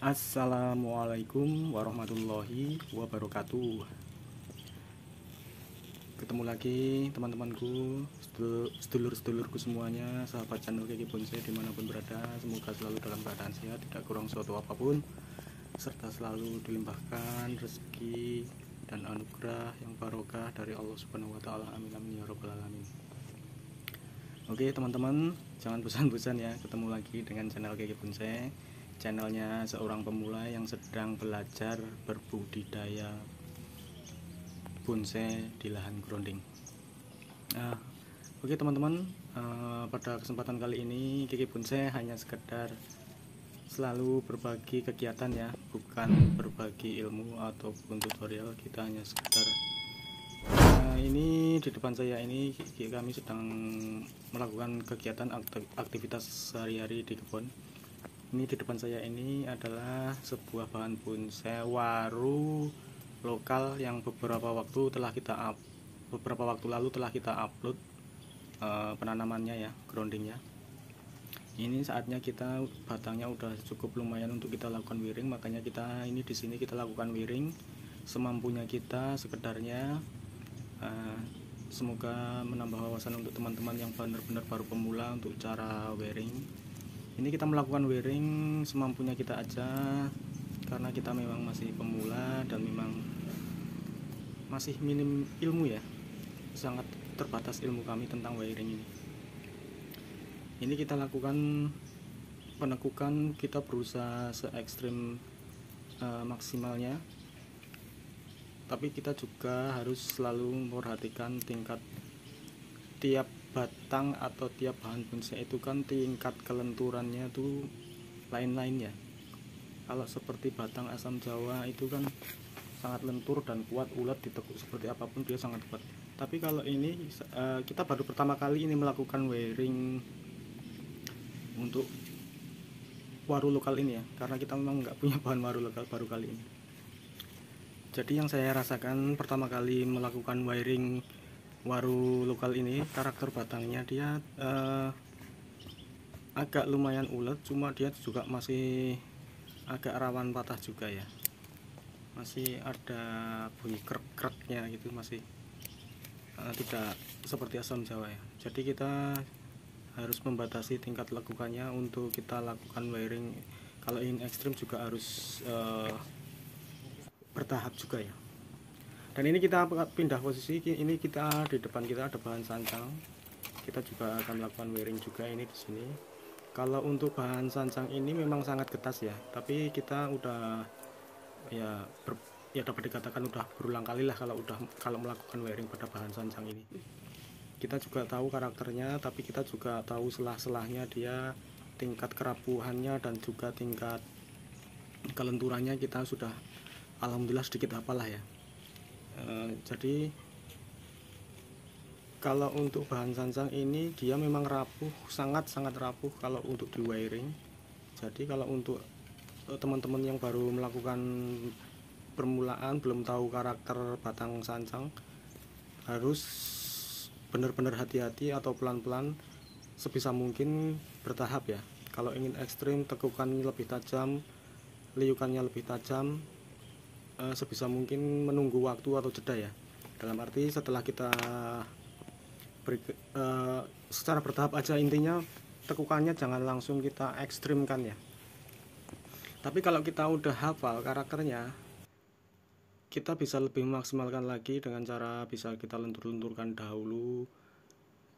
Assalamualaikum warahmatullahi wabarakatuh. Ketemu lagi teman-temanku, sedulur-sedulurku semuanya, sahabat channel Kiki Bonsai dimanapun berada. Semoga selalu dalam keadaan sehat, tidak kurang suatu apapun, serta selalu dilimpahkan rezeki dan anugerah yang barokah dari Allah Subhanahu wa Ta'ala. Amin amin ya robbal alamin. Oke teman-teman, jangan bosan-bosan ya, ketemu lagi dengan channel Kiki Bonsai, channelnya seorang pemula yang sedang belajar berbudidaya bonsai di lahan grounding. Nah, oke teman-teman, pada kesempatan kali ini Kiki Bonsai hanya sekedar selalu berbagi kegiatan ya, bukan berbagi ilmu ataupun tutorial. Kita hanya sekedar ini di depan saya ini kami sedang melakukan kegiatan aktivitas sehari-hari di kebun. Ini di depan saya ini adalah sebuah bahan bonsai waru lokal yang beberapa waktu lalu telah kita upload penanamannya ya, groundingnya. Ini saatnya kita batangnya udah cukup lumayan untuk kita lakukan wiring, makanya kita ini di sini kita lakukan wiring semampunya kita sekedarnya. Semoga menambah wawasan untuk teman-teman yang benar-benar baru pemula untuk cara wiring. Ini kita melakukan wiring semampunya kita aja, karena kita memang masih pemula dan memang masih minim ilmu ya, sangat terbatas ilmu kami tentang wiring ini. Ini kita lakukan penekukan, kita berusaha se ekstrim maksimalnya, tapi kita juga harus selalu memperhatikan tingkat tiap batang atau tiap bahan bonsai itu kan tingkat kelenturannya tuh lain-lain ya. Kalau seperti batang asam jawa itu kan sangat lentur dan kuat, ulat ditekuk seperti apapun dia sangat kuat. Tapi kalau ini kita baru pertama kali ini melakukan wiring untuk waru lokal ini ya, karena kita memang nggak punya bahan waru lokal baru kali ini. Jadi yang saya rasakan pertama kali melakukan wiring waru lokal ini, karakter batangnya dia agak lumayan ulet, cuma dia juga masih agak rawan patah juga ya, masih ada bunyi krek-kreknya gitu, masih tidak seperti asam jawa ya. Jadi kita harus membatasi tingkat lakukannya untuk kita lakukan wiring. Kalau ingin ekstrim juga harus bertahap juga ya. Dan ini kita pindah posisi, ini kita di depan kita ada bahan sancang, kita juga akan melakukan wiring juga ini di sini. Kalau untuk bahan sancang ini memang sangat getas ya, tapi kita udah ya dapat dikatakan udah berulang kali lah kalau melakukan wiring pada bahan sancang ini. Kita juga tahu karakternya, tapi kita juga tahu selah-selahnya dia, tingkat kerapuhannya dan juga tingkat kelenturannya kita sudah alhamdulillah sedikit apalah ya. Jadi kalau untuk bahan sancang ini dia memang rapuh, sangat-sangat rapuh kalau untuk di wiring. Jadi kalau untuk teman-teman yang baru melakukan permulaan, belum tahu karakter batang sancang, harus benar-benar hati-hati atau pelan-pelan, sebisa mungkin bertahap ya. Kalau ingin ekstrim, tekukannya lebih tajam, liukannya lebih tajam, sebisa mungkin menunggu waktu atau jeda ya. Dalam arti setelah kita secara bertahap aja, intinya tekukannya jangan langsung kita ekstrimkan ya. Tapi kalau kita udah hafal karakternya, kita bisa lebih memaksimalkan lagi dengan cara bisa kita lentur-lenturkan dahulu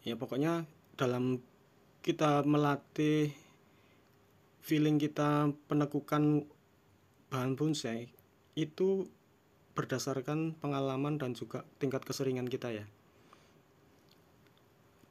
ya. Pokoknya dalam kita melatih feeling kita penekukan bahan bonsai itu berdasarkan pengalaman dan juga tingkat keseringan kita ya.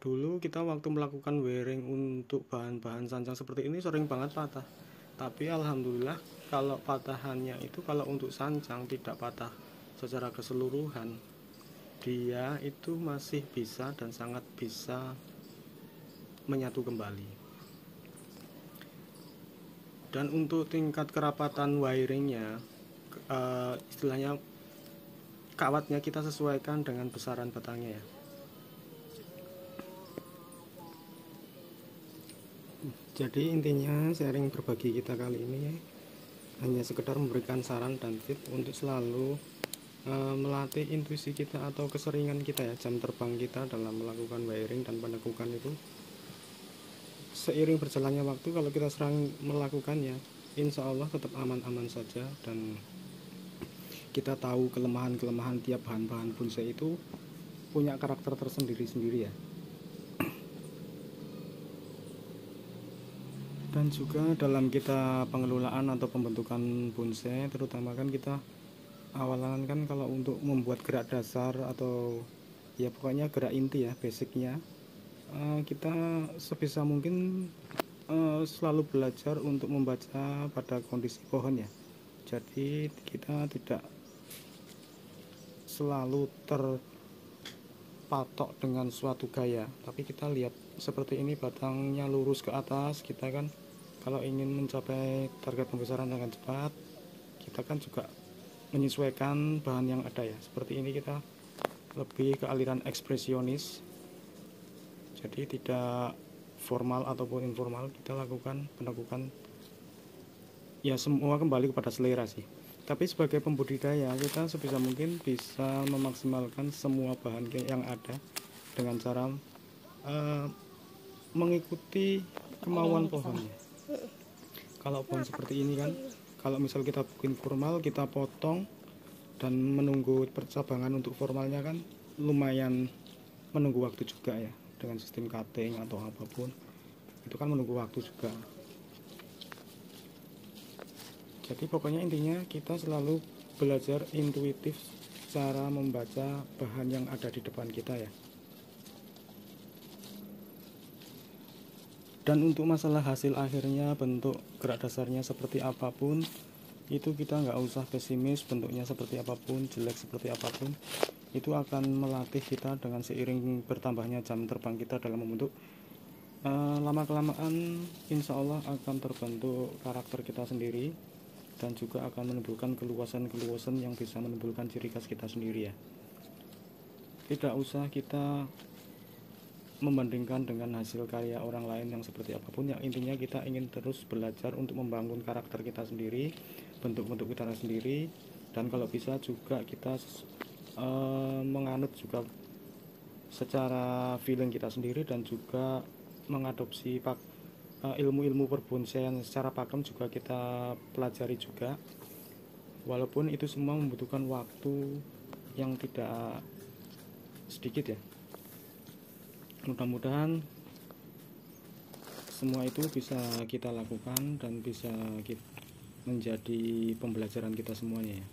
Dulu kita waktu melakukan wiring untuk bahan-bahan sancang seperti ini sering banget patah, tapi alhamdulillah kalau patahannya itu, kalau untuk sancang tidak patah secara keseluruhan, dia itu masih bisa dan sangat bisa menyatu kembali. Dan untuk tingkat kerapatan wiringnya, istilahnya kawatnya kita sesuaikan dengan besaran batangnya ya. Jadi intinya sharing berbagi kita kali ini hanya sekedar memberikan saran dan tips untuk selalu melatih intuisi kita atau keseringan kita ya, jam terbang kita dalam melakukan wiring dan penekukan itu. Seiring berjalannya waktu, kalau kita sering melakukannya, insya Allah tetap aman-aman saja. Dan kita tahu kelemahan-kelemahan tiap bahan-bahan bonsai itu punya karakter tersendiri-sendiri ya. Dan juga dalam kita pengelolaan atau pembentukan bonsai, terutama kan kita awalan kan kalau untuk membuat gerak dasar atau ya pokoknya gerak inti ya, basicnya, kita sebisa mungkin selalu belajar untuk membaca pada kondisi pohon ya. Jadi kita tidak selalu terpatok dengan suatu gaya, tapi kita lihat seperti ini, batangnya lurus ke atas. Kita kan kalau ingin mencapai target pembesaran dengan cepat, kita kan juga menyesuaikan bahan yang ada ya. Seperti ini kita lebih ke aliran ekspresionis, jadi tidak formal ataupun informal. Kita lakukan penekukan ya, semua kembali kepada selera sih. Tapi sebagai pembudidaya, kita sebisa mungkin bisa memaksimalkan semua bahan yang ada dengan cara mengikuti kemauan pohonnya. Kalau pohon seperti ini kan, kalau misal kita bikin formal, kita potong dan menunggu percabangan untuk formalnya kan lumayan menunggu waktu juga ya. Dengan sistem cutting atau apapun, itu kan menunggu waktu juga. Jadi pokoknya intinya kita selalu belajar intuitif cara membaca bahan yang ada di depan kita ya. Dan untuk masalah hasil akhirnya, bentuk gerak dasarnya seperti apapun, itu kita nggak usah pesimis. Bentuknya seperti apapun, jelek seperti apapun, itu akan melatih kita dengan seiring bertambahnya jam terbang kita dalam membentuk. Lama-kelamaan insya Allah akan terbentuk karakter kita sendiri, dan juga akan menimbulkan keluasan-keluasan yang bisa menimbulkan ciri khas kita sendiri ya. Tidak usah kita membandingkan dengan hasil karya orang lain yang seperti apapun. Yang intinya kita ingin terus belajar untuk membangun karakter kita sendiri, bentuk-bentuk kita sendiri, dan kalau bisa juga kita menganut juga secara feeling kita sendiri, dan juga mengadopsi ilmu-ilmu perbonsaian secara pakem juga kita pelajari juga. Walaupun itu semua membutuhkan waktu yang tidak sedikit ya. Mudah-mudahan semua itu bisa kita lakukan dan bisa menjadi pembelajaran kita semuanya ya.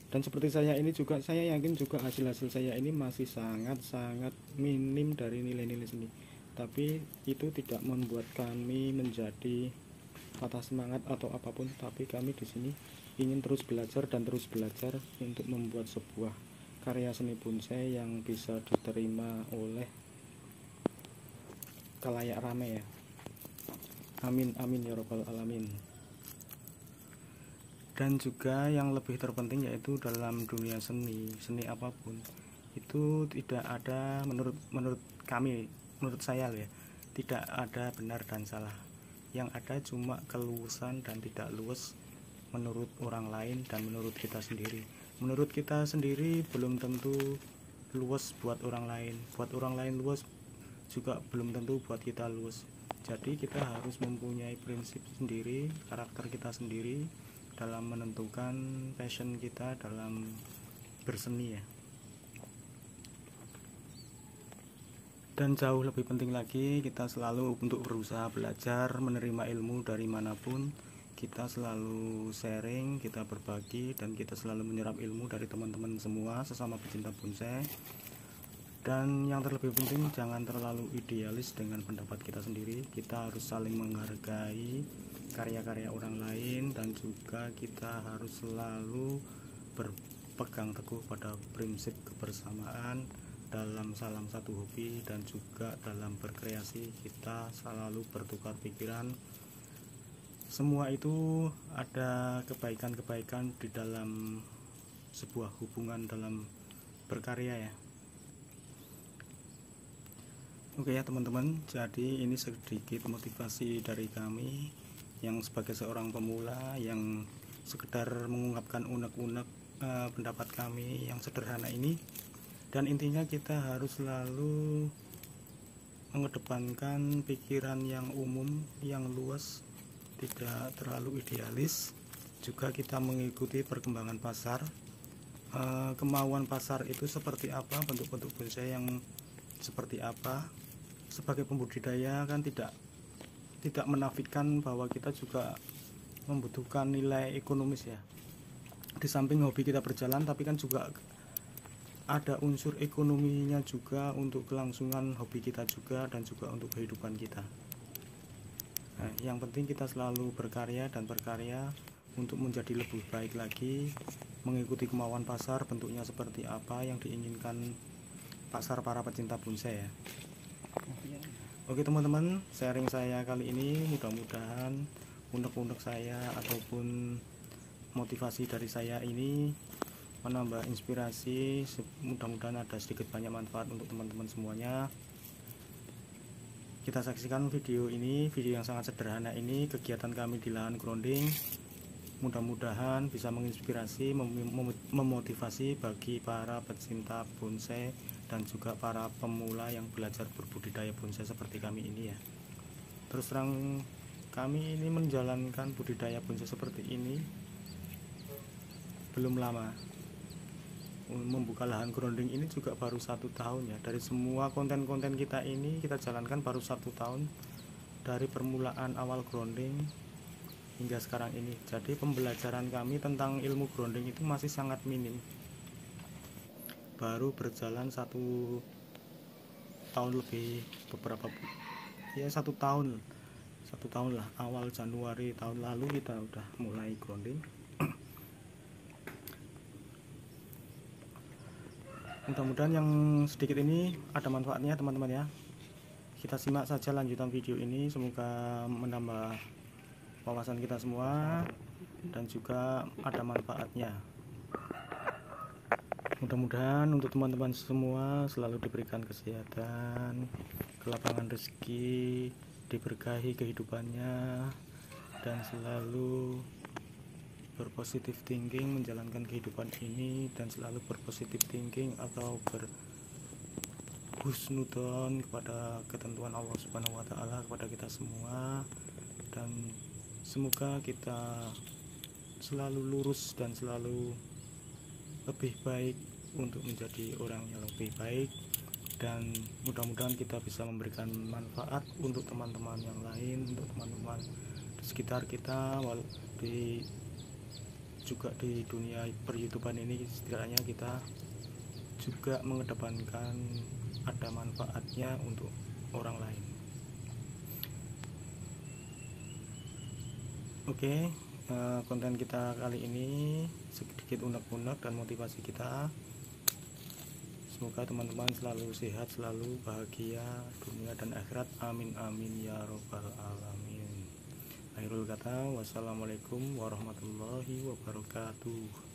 Dan seperti saya ini juga, saya yakin juga hasil-hasil saya ini masih sangat-sangat minim dari nilai-nilai seni. Tapi itu tidak membuat kami menjadi patah semangat atau apapun. Tapi kami di sini ingin terus belajar dan terus belajar untuk membuat sebuah karya seni bonsai yang bisa diterima oleh kalayak rame ya. Amin amin ya robbal alamin. Dan juga yang lebih terpenting yaitu dalam dunia seni apapun itu tidak ada, menurut kami, menurut saya ya, tidak ada benar dan salah. Yang ada cuma keluasan dan tidak luas menurut orang lain dan menurut kita sendiri. Menurut kita sendiri belum tentu luas buat orang lain, buat orang lain luas juga belum tentu buat kita luas. Jadi kita harus mempunyai prinsip sendiri, karakter kita sendiri dalam menentukan passion kita dalam berseni ya. Dan jauh lebih penting lagi, kita selalu untuk berusaha belajar, menerima ilmu dari manapun. Kita selalu sharing, kita berbagi, dan kita selalu menyerap ilmu dari teman-teman semua sesama pecinta bonsai. Dan yang terlebih penting, jangan terlalu idealis dengan pendapat kita sendiri. Kita harus saling menghargai karya-karya orang lain, dan juga kita harus selalu berpegang teguh pada prinsip kebersamaan dalam salah satu hobi, dan juga dalam berkreasi kita selalu bertukar pikiran. Semua itu ada kebaikan-kebaikan di dalam sebuah hubungan dalam berkarya ya. Oke ya teman-teman, jadi ini sedikit motivasi dari kami yang sebagai seorang pemula yang sekedar mengungkapkan unek-unek pendapat kami yang sederhana ini. Dan intinya kita harus selalu mengedepankan pikiran yang umum, yang luas, tidak terlalu idealis. Juga kita mengikuti perkembangan pasar, kemauan pasar itu seperti apa, bentuk-bentuk bonsai yang seperti apa. Sebagai pembudidaya kan tidak menafikan bahwa kita juga membutuhkan nilai ekonomis ya. Di samping hobi kita berjalan, tapi kan juga ada unsur ekonominya juga untuk kelangsungan hobi kita juga, dan juga untuk kehidupan kita. Nah, yang penting kita selalu berkarya untuk menjadi lebih baik lagi, mengikuti kemauan pasar, bentuknya seperti apa yang diinginkan pasar para pecinta bonsai ya. Oke teman-teman, sharing saya kali ini mudah-mudahan unek-unek saya ataupun motivasi dari saya ini menambah inspirasi. Mudah-mudahan ada sedikit banyak manfaat untuk teman-teman semuanya. Kita saksikan video yang sangat sederhana ini, kegiatan kami di lahan grounding. Mudah-mudahan bisa menginspirasi, memotivasi bagi para pecinta bonsai dan juga para pemula yang belajar berbudidaya bonsai seperti kami ini ya. Terus terang, kami ini menjalankan budidaya bonsai seperti ini belum lama. Membuka lahan grounding ini juga baru 1 tahun ya. Dari semua konten-konten kita ini kita jalankan baru 1 tahun, dari permulaan awal grounding hingga sekarang ini. Jadi pembelajaran kami tentang ilmu grounding itu masih sangat minim, baru berjalan 1 tahun lebih, beberapa ya 1 tahun lah. Awal Januari tahun lalu kita udah mulai grounding. Mudah-mudahan yang sedikit ini ada manfaatnya teman-teman ya. Kita simak saja lanjutan video ini, semoga menambah wawasan kita semua dan juga ada manfaatnya. Mudah-mudahan untuk teman-teman semua selalu diberikan kesehatan, kelapangan rezeki, diberkahi kehidupannya, dan selalu berpositif thinking menjalankan kehidupan ini, dan selalu berpositif thinking atau berhusnudon kepada ketentuan Allah Subhanahu wa Ta'ala kepada kita semua. Dan semoga kita selalu lurus dan selalu lebih baik untuk menjadi orang yang lebih baik, dan mudah-mudahan kita bisa memberikan manfaat untuk teman-teman yang lain, untuk teman-teman di sekitar kita, juga di dunia per-YouTubean ini. Setidaknya kita juga mengedepankan ada manfaatnya untuk orang lain. Oke, konten kita kali ini sedikit unek-unek dan motivasi kita. Semoga teman-teman selalu sehat, selalu bahagia dunia dan akhirat. Amin amin ya robbal alamin. Akhirul kata, wassalamualaikum warahmatullahi wabarakatuh.